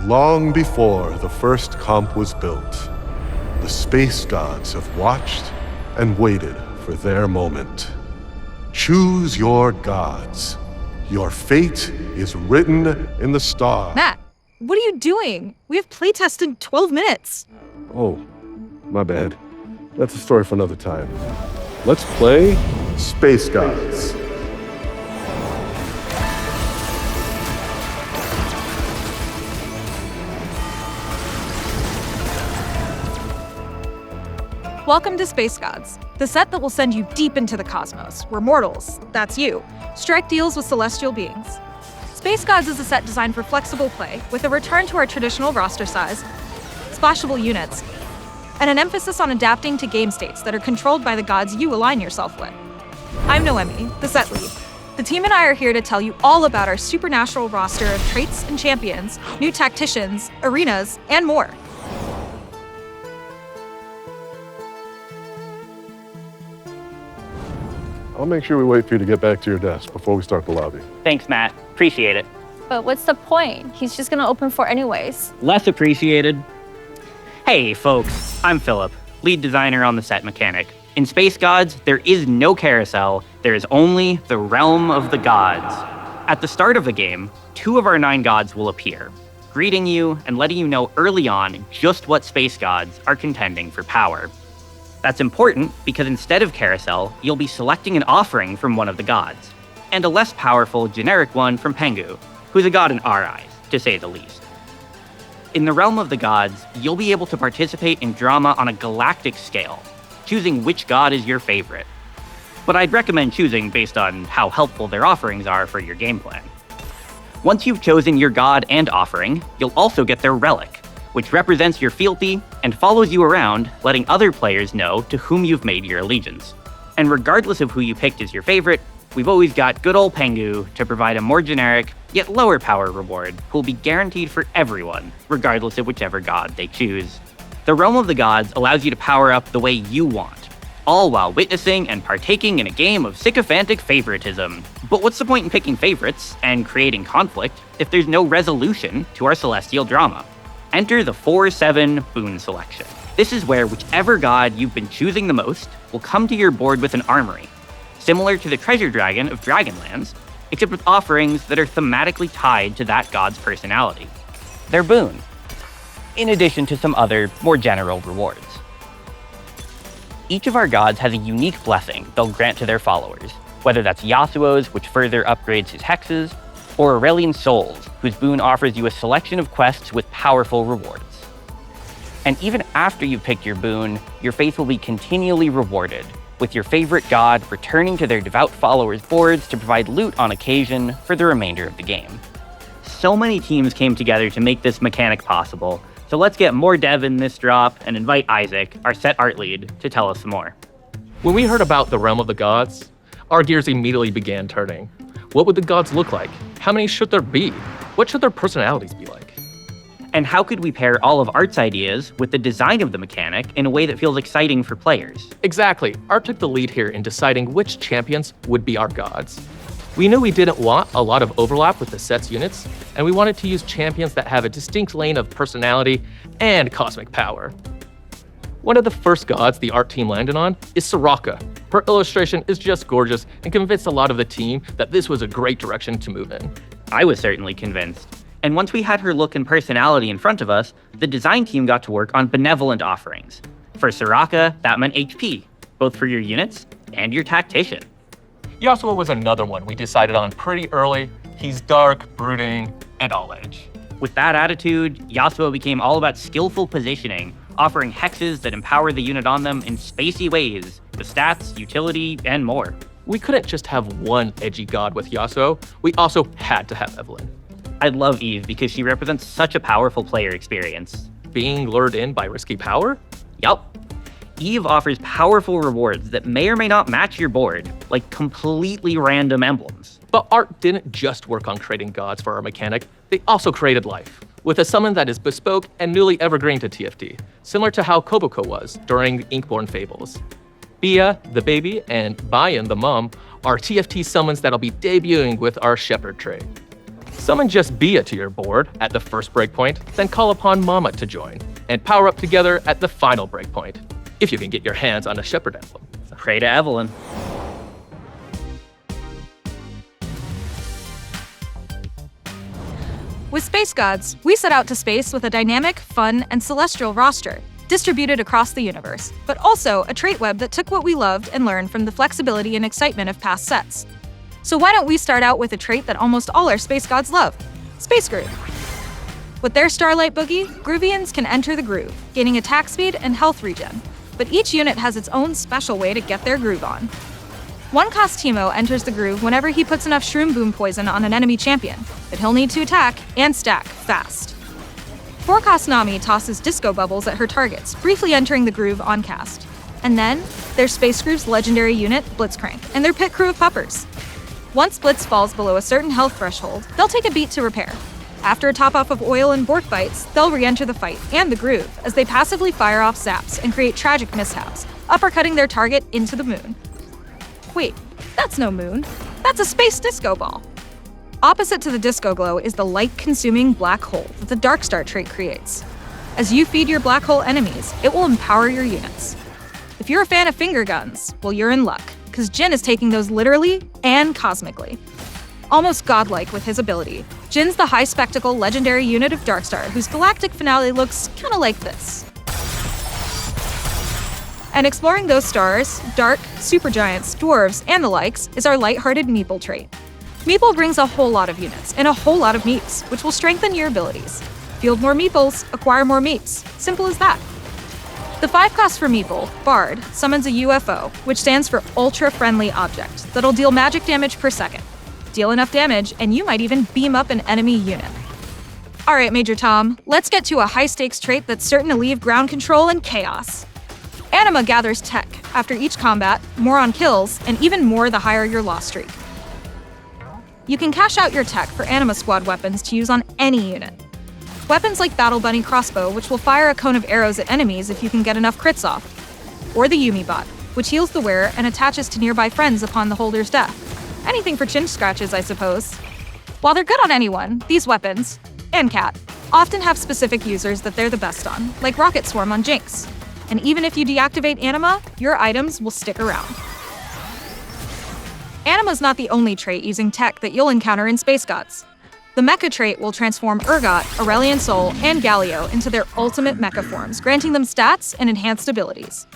Long before the first comp was built, the space gods have watched and waited for their moment. Choose your gods. Your fate is written in the stars. Matt, what are you doing? We have playtest in 12 minutes. Oh, my bad. That's a story for another time. Let's play Space Gods. Welcome to Space Gods, the set that will send you deep into the cosmos, where mortals, that's you, strike deals with celestial beings. Space Gods is a set designed for flexible play, with a return to our traditional roster size, splashable units, and an emphasis on adapting to game states that are controlled by the gods you align yourself with. I'm Noemi, the set lead. The team and I are here to tell you all about our supernatural roster of traits and champions, new tacticians, arenas, and more. I'll make sure we wait for you to get back to your desk before we start the lobby. Thanks, Matt. Appreciate it. But what's the point? He's just gonna open for anyways. Less appreciated. Hey, folks. I'm Philip, lead designer on the set mechanic. In Space Gods, there is no carousel. There is only the realm of the gods. At the start of the game, 2 of our 9 gods will appear, greeting you and letting you know early on just what space gods are contending for power. That's important because instead of carousel, you'll be selecting an offering from one of the gods, and a less powerful generic one from Pengu, who's a god in our eyes, to say the least. In the realm of the gods, you'll be able to participate in drama on a galactic scale, choosing which god is your favorite. But I'd recommend choosing based on how helpful their offerings are for your game plan. Once you've chosen your god and offering, you'll also get their relic, which represents your fealty and follows you around, letting other players know to whom you've made your allegiance. And regardless of who you picked as your favorite, we've always got good old Pengu to provide a more generic, yet lower power reward, who will be guaranteed for everyone, regardless of whichever god they choose. The Realm of the Gods allows you to power up the way you want, all while witnessing and partaking in a game of sycophantic favoritism. But what's the point in picking favorites and creating conflict if there's no resolution to our celestial drama? Enter the 4/7 boon selection. This is where whichever god you've been choosing the most will come to your board with an armory, similar to the Treasure Dragon of Dragonlands, except with offerings that are thematically tied to that god's personality. They're boon, in addition to some other, more general rewards. Each of our gods has a unique blessing they'll grant to their followers, whether that's Yasuo's, which further upgrades his hexes, or Aurelian Soul's, whose boon offers you a selection of quests with powerful rewards. And even after you've picked your boon, your faith will be continually rewarded, with your favorite god returning to their devout followers' boards to provide loot on occasion for the remainder of the game. So many teams came together to make this mechanic possible, so let's get more dev in this drop and invite Isaac, our set art lead, to tell us some more. When we heard about the Realm of the Gods, our gears immediately began turning. What would the gods look like? How many should there be? What should their personalities be like? And how could we pair all of Art's ideas with the design of the mechanic in a way that feels exciting for players? Exactly. Art took the lead here in deciding which champions would be our gods. We knew we didn't want a lot of overlap with the set's units, and we wanted to use champions that have a distinct lane of personality and cosmic power. One of the first gods the art team landed on is Soraka. Her illustration is just gorgeous and convinced a lot of the team that this was a great direction to move in. I was certainly convinced. And once we had her look and personality in front of us, the design team got to work on benevolent offerings. For Soraka, that meant HP, both for your units and your tactician. Yasuo was another one we decided on pretty early. He's dark, brooding, and all edge. With that attitude, Yasuo became all about skillful positioning, offering hexes that empower the unit on them in spacey ways, with stats, utility, and more. We couldn't just have one edgy god with Yasuo, we also had to have Evelyn. I love Eve because she represents such a powerful player experience. Being lured in by risky power? Yup. Eve offers powerful rewards that may or may not match your board, like completely random emblems. But Art didn't just work on creating gods for our mechanic, they also created life, with a summon that is bespoke and newly evergreen to TFT, similar to how Koboko was during Inkborn Fables. Bia, the baby, and Bayan, the mom, are TFT summons that'll be debuting with our Shepherd trait. Summon just Bia to your board at the first breakpoint, then call upon Mama to join, and power up together at the final breakpoint, if you can get your hands on a Shepherd Emblem. Pray to Evelyn. With Space Gods, we set out to space with a dynamic, fun, and celestial roster, distributed across the universe, but also a trait web that took what we loved and learned from the flexibility and excitement of past sets. So why don't we start out with a trait that almost all our Space Gods love, Space Groove. With their Starlight Boogie, Groovians can enter the groove, gaining attack speed and health regen, but each unit has its own special way to get their groove on. One-cost Teemo enters the groove whenever he puts enough Shroom Boom Poison on an enemy champion, but he'll need to attack and stack fast. 4-cost Nami tosses Disco Bubbles at her targets, briefly entering the groove on cast. And then, there's Space Groove's legendary unit, Blitzcrank, and their pit crew of puppers. Once Blitz falls below a certain health threshold, they'll take a beat to repair. After a top-off of oil and Bork bites, they'll re-enter the fight and the groove as they passively fire off zaps and create tragic mishaps, uppercutting their target into the moon. Wait, that's no moon. That's a space disco ball. Opposite to the disco glow is the light-consuming black hole that the Darkstar trait creates. As you feed your black hole enemies, it will empower your units. If you're a fan of finger guns, well, you're in luck, because Jin is taking those literally and cosmically. Almost godlike with his ability, Jin's the high spectacle legendary unit of Darkstar whose galactic finale looks kinda like this. And exploring those stars, dark, supergiants, dwarves, and the likes is our lighthearted Meeple trait. Meeple brings a whole lot of units and a whole lot of meeps, which will strengthen your abilities. Field more Meeples, acquire more meeps. Simple as that. The 5-cost for Meeple, Bard, summons a UFO, which stands for Ultra Friendly Object, that'll deal magic damage per second. Deal enough damage, and you might even beam up an enemy unit. Alright, Major Tom, let's get to a high-stakes trait that's certain to leave ground control and chaos. Anima gathers tech after each combat, more on kills, and even more the higher your loss streak. You can cash out your tech for Anima Squad weapons to use on any unit. Weapons like Battle Bunny Crossbow, which will fire a cone of arrows at enemies if you can get enough crits off. Or the Yumi Bot, which heals the wearer and attaches to nearby friends upon the holder's death. Anything for chin scratches, I suppose. While they're good on anyone, these weapons, and Cat, often have specific users that they're the best on, like Rocket Swarm on Jinx. And even if you deactivate Anima, your items will stick around. Anima's not the only trait using tech that you'll encounter in Space Gods. The Mecha trait will transform Urgot, Aurelion Sol, and Galio into their ultimate mecha forms, granting them stats and enhanced abilities.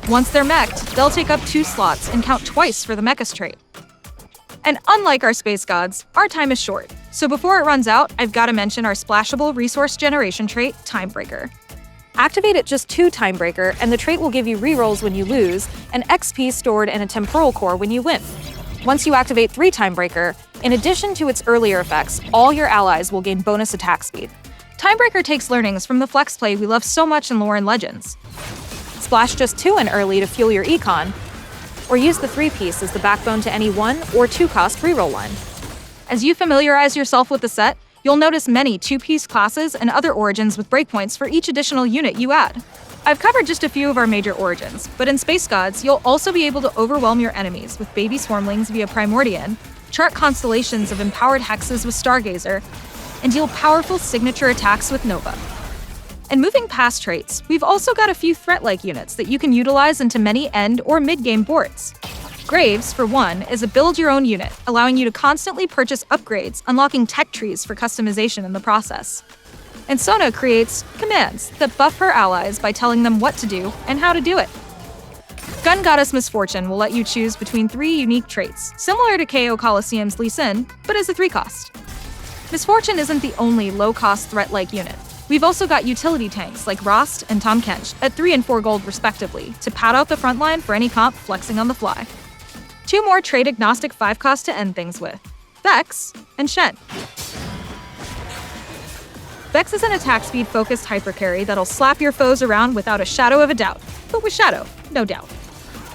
Once they're mech'd, they'll take up 2 slots and count twice for the Mechas trait. And unlike our Space Gods, our time is short, so before it runs out, I've gotta mention our splashable resource generation trait, Timebreaker. Activate at just 2 Timebreaker, and the trait will give you rerolls when you lose, and XP stored in a temporal core when you win. Once you activate 3 Timebreaker, in addition to its earlier effects, all your allies will gain bonus attack speed. Timebreaker takes learnings from the flex play we love so much in lore and legends. Splash just 2 in early to fuel your econ, or use the 3-piece as the backbone to any 1 or 2-cost reroll line. As you familiarize yourself with the set, you'll notice many 2-piece classes and other origins with breakpoints for each additional unit you add. I've covered just a few of our major origins, but in Space Gods, you'll also be able to overwhelm your enemies with baby swarmlings via Primordian, chart constellations of empowered hexes with Stargazer, and deal powerful signature attacks with Nova. And moving past traits, we've also got a few threat-like units that you can utilize into many end or mid-game boards. Graves, for one, is a build-your-own unit, allowing you to constantly purchase upgrades, unlocking tech trees for customization in the process. And Sona creates commands that buff her allies by telling them what to do and how to do it. Gun Goddess Misfortune will let you choose between 3 unique traits, similar to KO Coliseum's Lee Sin, but as a 3-cost. Misfortune isn't the only low-cost threat-like unit. We've also got utility tanks like Rost and Tahm Kench at 3 and 4 gold respectively to pad out the front line for any comp flexing on the fly. 2 more trait-agnostic 5-cost to end things with, Vex and Shen. Vex is an attack speed-focused hypercarry that'll slap your foes around without a shadow of a doubt, but with shadow, no doubt.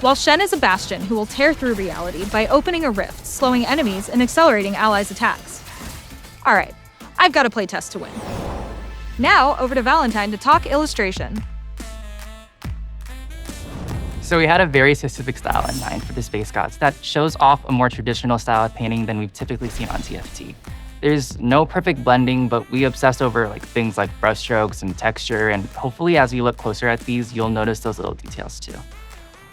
While Shen is a bastion who will tear through reality by opening a rift, slowing enemies and accelerating allies' attacks. Alright, I've got a playtest to win. Now, over to Valentine to talk illustration. So we had a very specific style in mind for the Space Gods that shows off a more traditional style of painting than we've typically seen on TFT. There's no perfect blending, but we obsess over things like brushstrokes and texture, and hopefully as you look closer at these, you'll notice those little details too.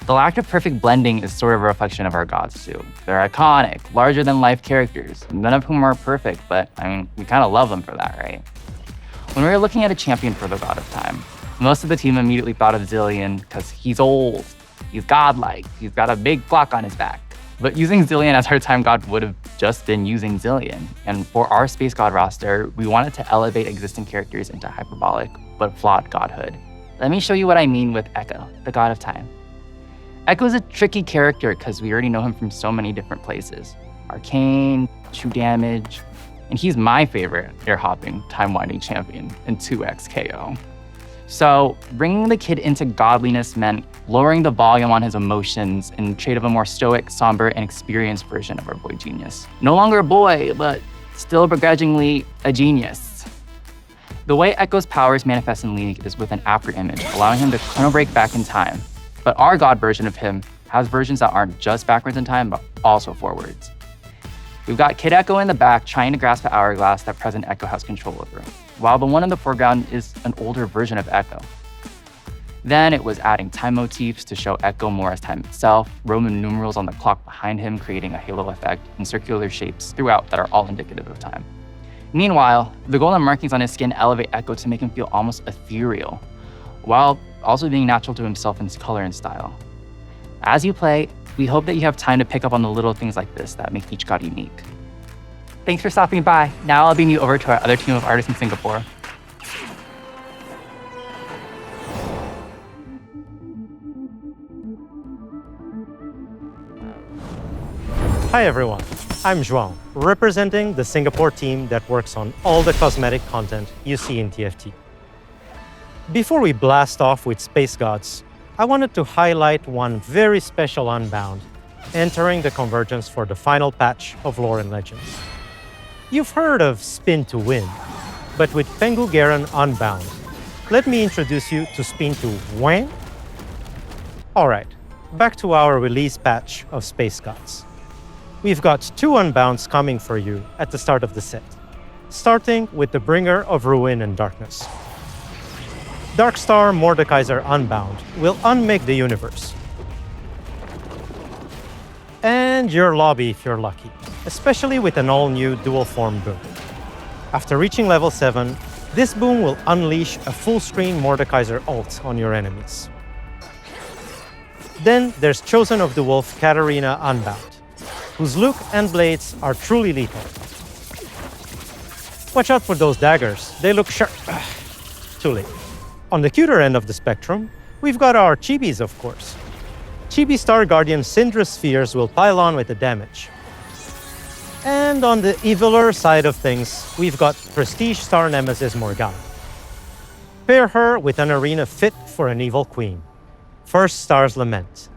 The lack of perfect blending is sort of a reflection of our gods too. They're iconic, larger-than-life characters, none of whom are perfect, but we kind of love them for that, right? When we were looking at a champion for the God of Time, most of the team immediately thought of Zillion because he's old, he's godlike, he's got a big clock on his back. But using Zillion as our time god would have just been using Zillion. And for our space god roster, we wanted to elevate existing characters into hyperbolic but flawed godhood. Let me show you what I mean with Echo, the god of time. Echo's a tricky character because we already know him from so many different places. Arcane, true damage, and he's my favorite air-hopping, time-winding champion in 2x KO. So bringing the kid into godliness meant lowering the volume on his emotions in trade of a more stoic, somber, and experienced version of our boy genius. No longer a boy, but still begrudgingly a genius. The way Echo's powers manifest in League is with an after image, allowing him to chrono break back in time. But our god version of him has versions that aren't just backwards in time, but also forwards. We've got Kid Echo in the back trying to grasp the hourglass that present Echo has control over, while the one in the foreground is an older version of Echo. Then it was adding time motifs to show Echo more as time itself, Roman numerals on the clock behind him creating a halo effect, and circular shapes throughout that are all indicative of time. Meanwhile, the golden markings on his skin elevate Echo to make him feel almost ethereal, while also being natural to himself in his color and style. As you play, we hope that you have time to pick up on the little things like this that make each god unique. Thanks for stopping by. Now I'll beam you over to our other team of artists in Singapore. Hi everyone, I'm João, representing the Singapore team that works on all the cosmetic content you see in TFT. Before we blast off with Space Gods, I wanted to highlight one very special Unbound, entering the convergence for the final patch of Lore and Legends. You've heard of Spin to Win, but with Pengu Garen Unbound, let me introduce you to Spin to Win. Alright, back to our release patch of Space Gods. We've got 2 Unbounds coming for you at the start of the set, starting with the Bringer of Ruin and Darkness. Darkstar Mordekaiser Unbound will unmake the universe. And your lobby if you're lucky, especially with an all-new dual-form boon. After reaching level 7, this boon will unleash a full-screen Mordekaiser ult on your enemies. Then there's Chosen of the Wolf Katarina Unbound, whose look and blades are truly lethal. Watch out for those daggers, they look sharp. Too late. On the cuter end of the spectrum, we've got our Chibis, of course. Chibi Star Guardian Syndra Spheres will pile on with the damage. And on the eviler side of things, we've got Prestige Star Nemesis Morgana. Pair her with an arena fit for an evil queen, First Star's Lament.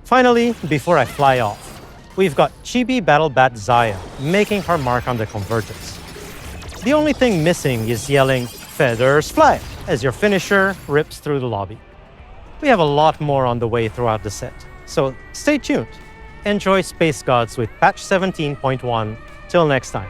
Finally, before I fly off, we've got Chibi Battle Bat Zaya making her mark on the convergence. The only thing missing is yelling, "Feathers fly!" as your finisher rips through the lobby. We have a lot more on the way throughout the set, so stay tuned. Enjoy Space Gods with patch 17.1. Till next time.